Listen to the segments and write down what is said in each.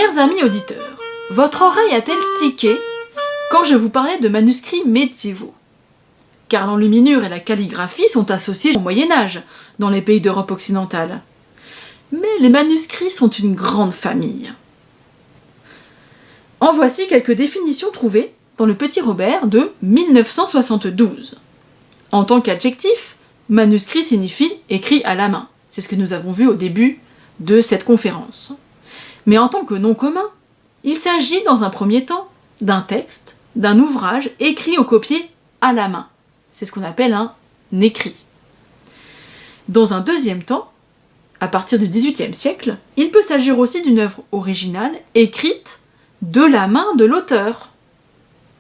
Chers amis auditeurs, votre oreille a-t-elle tiqué quand je vous parlais de manuscrits médiévaux? Car l'enluminure et la calligraphie sont associés au Moyen-Âge dans les pays d'Europe occidentale. Mais les manuscrits sont une grande famille. En voici quelques définitions trouvées dans le Petit Robert de 1972. En tant qu'adjectif, manuscrit signifie écrit à la main. C'est ce que nous avons vu au début de cette conférence. Mais en tant que nom commun, il s'agit dans un premier temps d'un texte, d'un ouvrage écrit au copier à la main. C'est ce qu'on appelle un écrit. Dans un deuxième temps, à partir du XVIIIe siècle, il peut s'agir aussi d'une œuvre originale écrite de la main de l'auteur.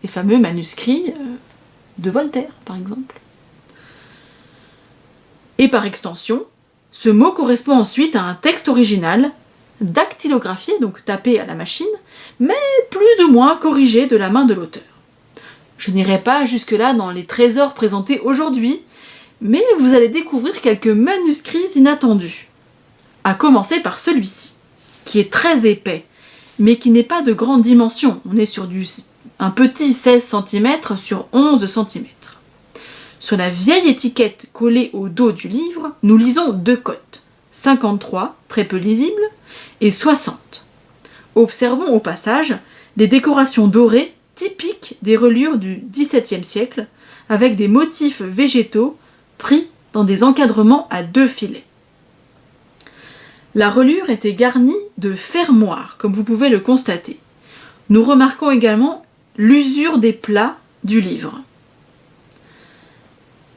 Les fameux manuscrits de Voltaire, par exemple. Et par extension, ce mot correspond ensuite à un texte original, dactylographié, donc tapé à la machine, mais plus ou moins corrigé de la main de l'auteur. Je n'irai pas jusque-là dans les trésors présentés aujourd'hui, mais vous allez découvrir quelques manuscrits inattendus. À commencer par celui-ci, qui est très épais, mais qui n'est pas de grande dimension. On est sur un petit 16 cm sur 11 cm. Sur la vieille étiquette collée au dos du livre, nous lisons deux cotes, 53, très peu lisible, et 60. Observons au passage les décorations dorées typiques des reliures du XVIIe siècle, avec des motifs végétaux pris dans des encadrements à deux filets. La reliure était garnie de fermoirs, comme vous pouvez le constater. Nous remarquons également l'usure des plats du livre.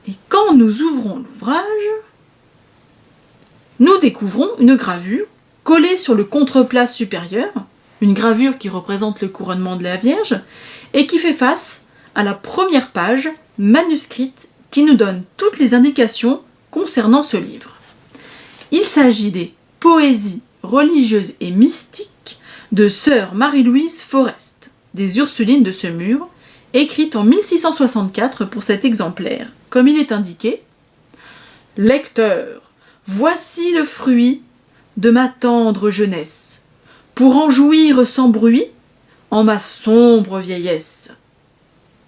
Et quand nous ouvrons l'ouvrage, nous découvrons une gravure collée sur le contreplat supérieur, une gravure qui représente le couronnement de la Vierge, et qui fait face à la première page manuscrite qui nous donne toutes les indications concernant ce livre. Il s'agit des Poésies religieuses et mystiques de sœur Marie-Louise Forest, des Ursulines de Semur, écrite en 1664 pour cet exemplaire. Comme il est indiqué, « Lecteur, voici le fruit de ma tendre jeunesse, pour en jouir sans bruit en ma sombre vieillesse. »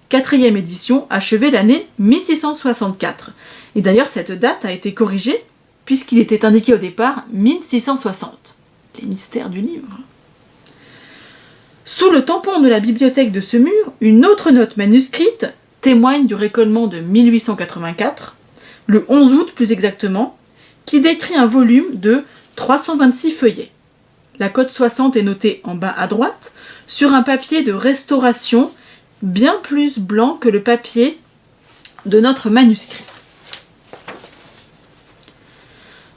4e édition, achevée l'année 1664. Et d'ailleurs, cette date a été corrigée puisqu'il était indiqué au départ 1660. Les mystères du livre. Sous le tampon de la bibliothèque de Semur, une autre note manuscrite témoigne du récolement de 1884, le 11 août plus exactement, qui décrit un volume de 326 feuillets. La cote 60 est notée en bas à droite, sur un papier de restauration bien plus blanc que le papier de notre manuscrit.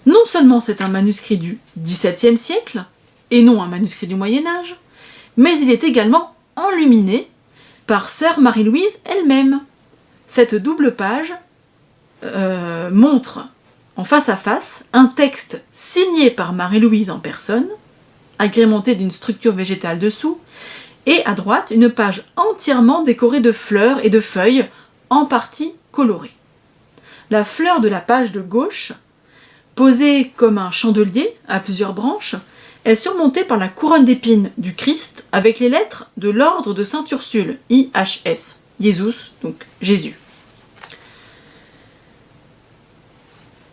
Non seulement c'est un manuscrit du XVIIe siècle, et non un manuscrit du Moyen-Âge, mais il est également enluminé par sœur Marie-Louise elle-même. Cette double page montre en face à face un texte signé par Marie-Louise en personne, agrémenté d'une structure végétale dessous, et à droite une page entièrement décorée de fleurs et de feuilles, en partie colorées. La fleur de la page de gauche, posée comme un chandelier à plusieurs branches, est surmontée par la couronne d'épines du Christ avec les lettres de l'ordre de Sainte-Ursule, IHS, Jesus, donc Jésus.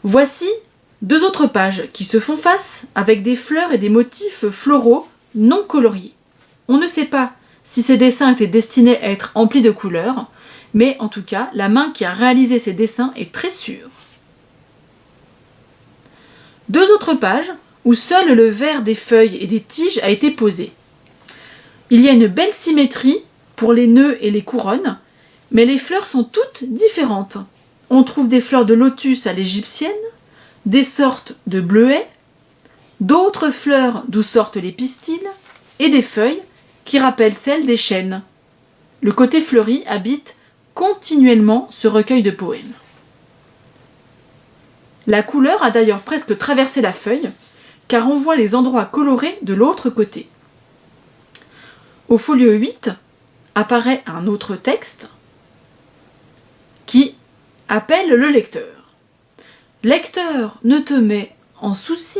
Voici deux autres pages qui se font face avec des fleurs et des motifs floraux non coloriés. On ne sait pas si ces dessins étaient destinés à être emplis de couleurs, mais en tout cas, la main qui a réalisé ces dessins est très sûre. Deux autres pages où seul le vert des feuilles et des tiges a été posé. Il y a une belle symétrie pour les nœuds et les couronnes, mais les fleurs sont toutes différentes. On trouve des fleurs de lotus à l'égyptienne, des sortes de bleuets, d'autres fleurs d'où sortent les pistils, et des feuilles qui rappellent celles des chênes. Le côté fleuri habite continuellement ce recueil de poèmes. La couleur a d'ailleurs presque traversé la feuille, car on voit les endroits colorés de l'autre côté. Au folio 8 apparaît un autre texte qui appelle le lecteur. « Lecteur, ne te mets en souci.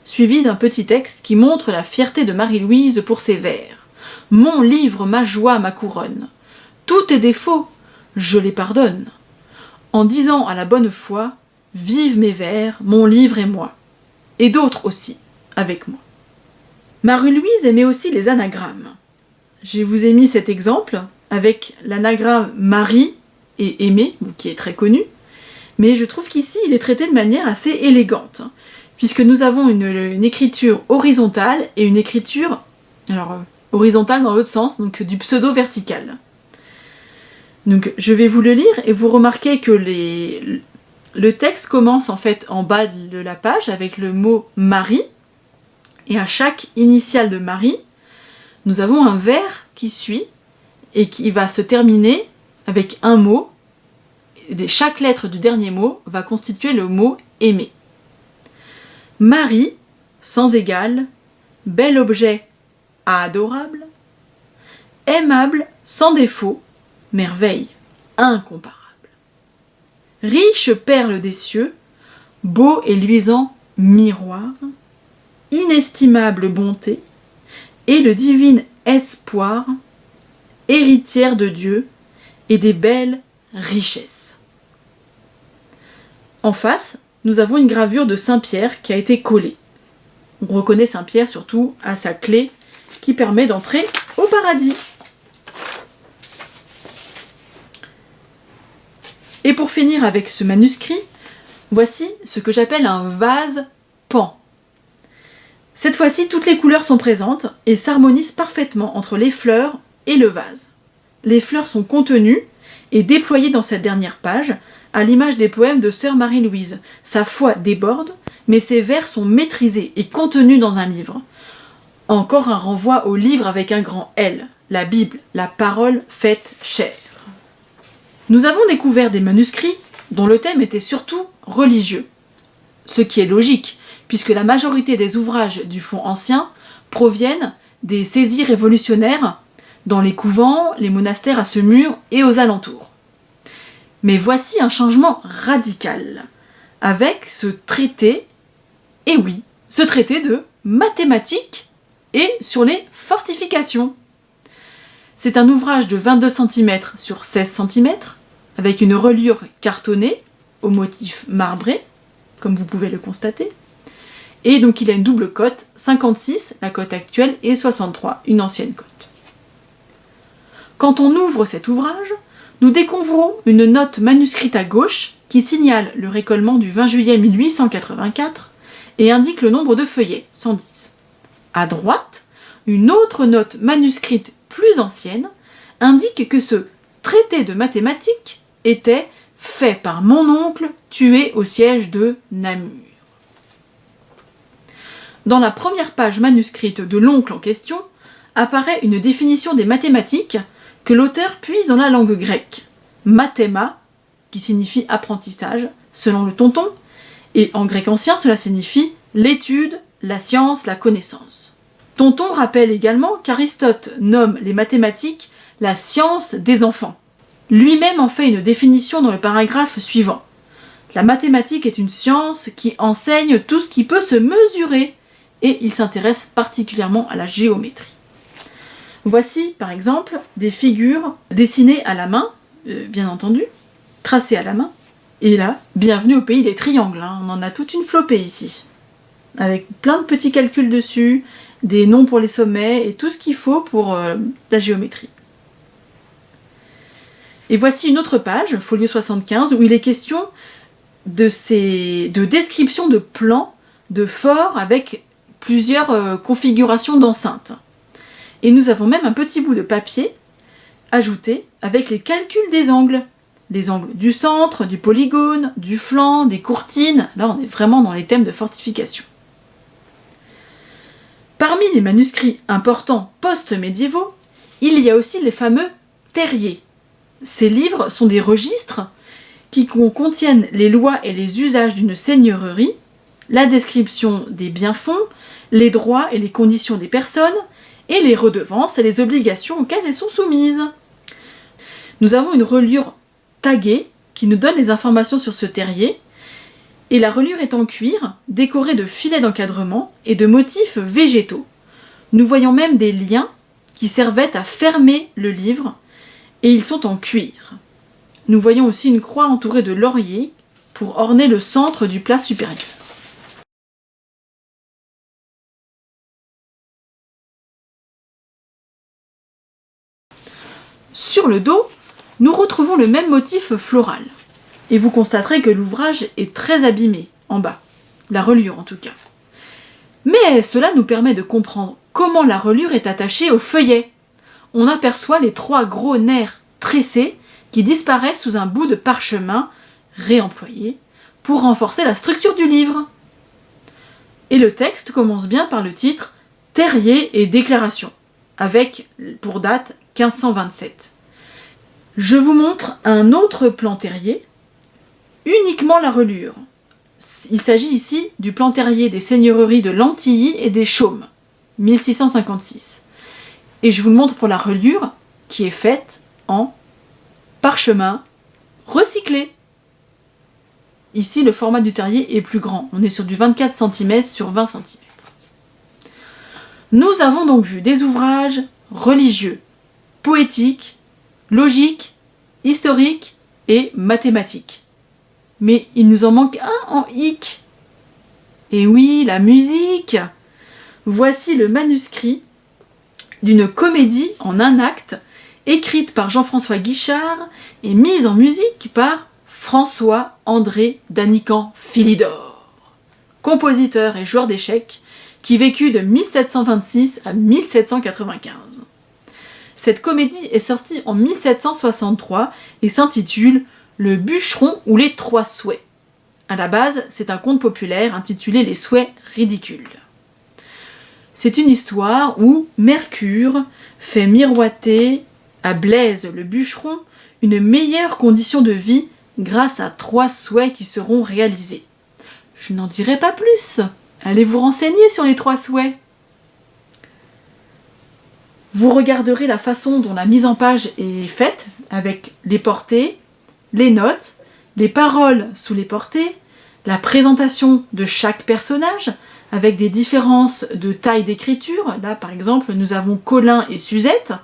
suivi d'un petit texte qui montre la fierté de Marie-Louise pour ses vers. « Mon livre, ma joie, ma couronne. Tous tes défauts, je les pardonne. En disant à la bonne foi, vive mes vers, mon livre et moi. » Et d'autres aussi, avec moi. Marie-Louise aimait aussi les anagrammes. Je vous ai mis cet exemple avec l'anagramme Marie et Aimé, qui est très connu, mais je trouve qu'ici il est traité de manière assez élégante, puisque nous avons une écriture horizontale et une écriture horizontale dans l'autre sens, donc du pseudo-vertical. Donc je vais vous le lire et vous remarquez que le texte commence en fait en bas de la page avec le mot Marie, et à chaque initiale de Marie, nous avons un vers qui suit et qui va se terminer avec un mot. Chaque lettre du dernier mot va constituer le mot aimer. Marie, sans égal, bel objet, adorable, aimable, sans défaut, merveille, incomparable. Riche perle des cieux, beau et luisant miroir, inestimable bonté, et le divin espoir, héritière de Dieu et des belles richesses. En face, nous avons une gravure de Saint-Pierre qui a été collée. On reconnaît Saint-Pierre surtout à sa clé qui permet d'entrer au paradis. Et pour finir avec ce manuscrit, voici ce que j'appelle un vase pan. Cette fois-ci, toutes les couleurs sont présentes et s'harmonisent parfaitement entre les fleurs et le vase. Les fleurs sont contenues et déployées dans cette dernière page, à l'image des poèmes de sœur Marie-Louise. Sa foi déborde, mais ses vers sont maîtrisés et contenus dans un livre. Encore un renvoi au livre avec un grand L, la Bible, la parole faite chair. Nous avons découvert des manuscrits dont le thème était surtout religieux, ce qui est logique, puisque la majorité des ouvrages du Fonds ancien proviennent des saisies révolutionnaires dans les couvents, les monastères à Semur et aux alentours. Mais voici un changement radical, avec ce traité, et oui, ce traité de mathématiques et sur les fortifications. C'est un ouvrage de 22 cm sur 16 cm, avec une reliure cartonnée au motif marbré, comme vous pouvez le constater. Et donc il a une double cote, 56, la cote actuelle, et 63, une ancienne cote. Quand on ouvre cet ouvrage, nous découvrons une note manuscrite à gauche qui signale le récolement du 20 juillet 1884 et indique le nombre de feuillets, 110. À droite, une autre note manuscrite plus ancienne indique que ce traité de mathématiques était fait par mon oncle tué au siège de Namur. Dans la première page manuscrite de l'oncle en question, apparaît une définition des mathématiques que l'auteur puise dans la langue grecque. Mathéma, qui signifie apprentissage, selon le tonton, et en grec ancien, cela signifie l'étude, la science, la connaissance. Tonton rappelle également qu'Aristote nomme les mathématiques la science des enfants. Lui-même en fait une définition dans le paragraphe suivant. La mathématique est une science qui enseigne tout ce qui peut se mesurer, et il s'intéresse particulièrement à la géométrie. Voici, par exemple, des figures dessinées à la main, bien entendu, tracées à la main. Et là, bienvenue au pays des triangles, hein. On en a toute une flopée ici, avec plein de petits calculs dessus, des noms pour les sommets, et tout ce qu'il faut pour la géométrie. Et voici une autre page, folio 75, où il est question de description de plans de forts avec plusieurs configurations d'enceintes. Et nous avons même un petit bout de papier ajouté avec les calculs des angles. Les angles du centre, du polygone, du flanc, des courtines. Là, on est vraiment dans les thèmes de fortification. Parmi les manuscrits importants post-médiévaux, il y a aussi les fameux terriers. Ces livres sont des registres qui contiennent les lois et les usages d'une seigneurie, la description des biens-fonds, les droits et les conditions des personnes, et les redevances et les obligations auxquelles elles sont soumises. Nous avons une reliure taguée qui nous donne les informations sur ce terrier, Et la reliure est en cuir, décorée de filets d'encadrement et de motifs végétaux. Nous voyons même des liens qui servaient à fermer le livre, et ils sont en cuir. Nous voyons aussi une croix entourée de lauriers pour orner le centre du plat supérieur. Sur le dos, nous retrouvons le même motif floral. Et vous constaterez que l'ouvrage est très abîmé, en bas. La reliure en tout cas. Mais cela nous permet de comprendre comment la reliure est attachée au feuillet. On aperçoit les 3 gros nerfs tressés qui disparaissent sous un bout de parchemin réemployé pour renforcer la structure du livre. Et le texte commence bien par le titre « Terrier et déclaration », avec pour date 1527. Je vous montre un autre plan terrier, uniquement la reliure. Il s'agit ici du plan terrier des seigneuries de Lantilly et des Chaumes, 1656. Et je vous le montre pour la reliure, qui est faite en parchemin recyclé. Ici, le format du terrier est plus grand. On est sur du 24 cm sur 20 cm. Nous avons donc vu des ouvrages religieux, poétiques, logiques, historiques et mathématiques. Mais il nous en manque un en hic. Et oui, la musique. Voici le manuscrit d'une comédie en un acte, écrite par Jean-François Guichard et mise en musique par François-André Danican-Philidor, compositeur et joueur d'échecs, qui vécut de 1726 à 1795. Cette comédie est sortie en 1763 et s'intitule « Le bûcheron ou les 3 souhaits ». À la base, c'est un conte populaire intitulé « Les souhaits ridicules ». C'est une histoire où Mercure fait miroiter à Blaise le bûcheron une meilleure condition de vie grâce à 3 souhaits qui seront réalisés. Je n'en dirai pas plus. Allez vous renseigner sur les 3 souhaits. Vous regarderez la façon dont la mise en page est faite, avec les portées, les notes, les paroles sous les portées, la présentation de chaque personnage, avec des différences de taille d'écriture. Là, par exemple, nous avons Colin et Suzette,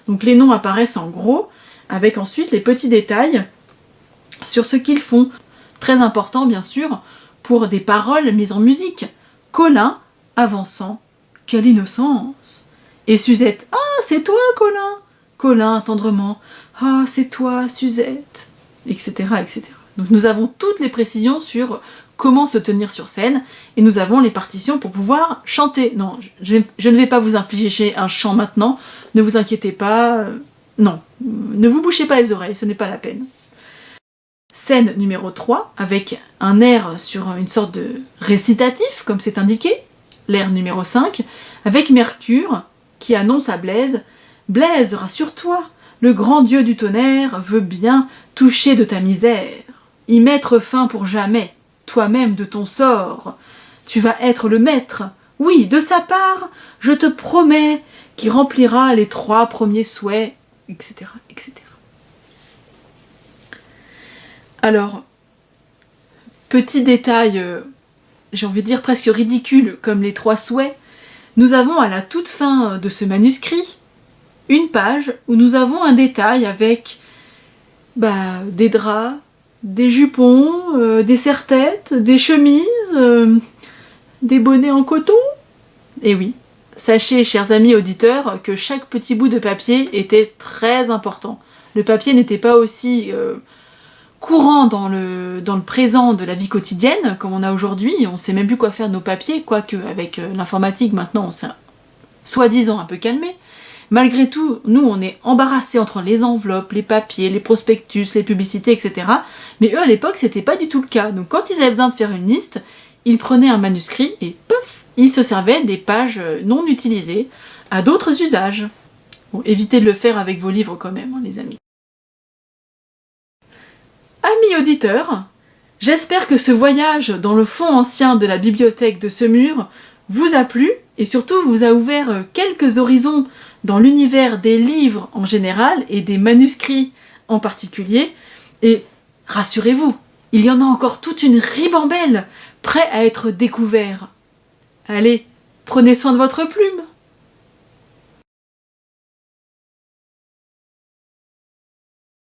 donc les noms apparaissent en gros, avec ensuite les petits détails sur ce qu'ils font. Très important, bien sûr, pour des paroles mises en musique. Colin, avançant, quelle innocence! Et Suzette, ah, c'est toi, Colin! Colin, tendrement, ah, c'est toi, Suzette! Etc., etc. Donc nous avons toutes les précisions sur comment se tenir sur scène, et nous avons les partitions pour pouvoir chanter. Non, je ne vais pas vous infliger un chant maintenant, ne vous inquiétez pas, non, ne vous bouchez pas les oreilles, ce n'est pas la peine. Scène numéro 3, avec un air sur une sorte de récitatif, comme c'est indiqué, l'air numéro 5, avec Mercure, qui annonce à Blaise « Blaise, rassure-toi, le grand dieu du tonnerre veut bien toucher de ta misère, y mettre fin pour jamais, toi-même de ton sort. Tu vas être le maître, oui, de sa part, je te promets, qui remplira les 3 premiers souhaits, etc., etc. » Alors, petit détail, j'ai envie de dire presque ridicule, comme les 3 souhaits, nous avons à la toute fin de ce manuscrit une page où nous avons un détail avec des draps, des jupons, des serre-têtes, des chemises, des bonnets en coton. Et oui, sachez, chers amis auditeurs, que chaque petit bout de papier était très important. Le papier n'était pas aussi courant dans le présent de la vie quotidienne, comme on a aujourd'hui. On ne sait même plus quoi faire de nos papiers, quoique avec l'informatique maintenant on s'est soi-disant un peu calmé. Malgré tout, nous on est embarrassés entre les enveloppes, les papiers, les prospectus, les publicités, etc. Mais eux à l'époque c'était pas du tout le cas. Donc quand ils avaient besoin de faire une liste, ils prenaient un manuscrit et pouf, ils se servaient des pages non utilisées à d'autres usages. Bon, évitez de le faire avec vos livres quand même, hein, les amis. Amis auditeurs, j'espère que ce voyage dans le fond ancien de la bibliothèque de Semur vous a plu et surtout vous a ouvert quelques horizons dans l'univers des livres en général et des manuscrits en particulier. Et rassurez-vous, Il y en a encore toute une ribambelle, prêt à être découvert. Allez, prenez soin de votre plume.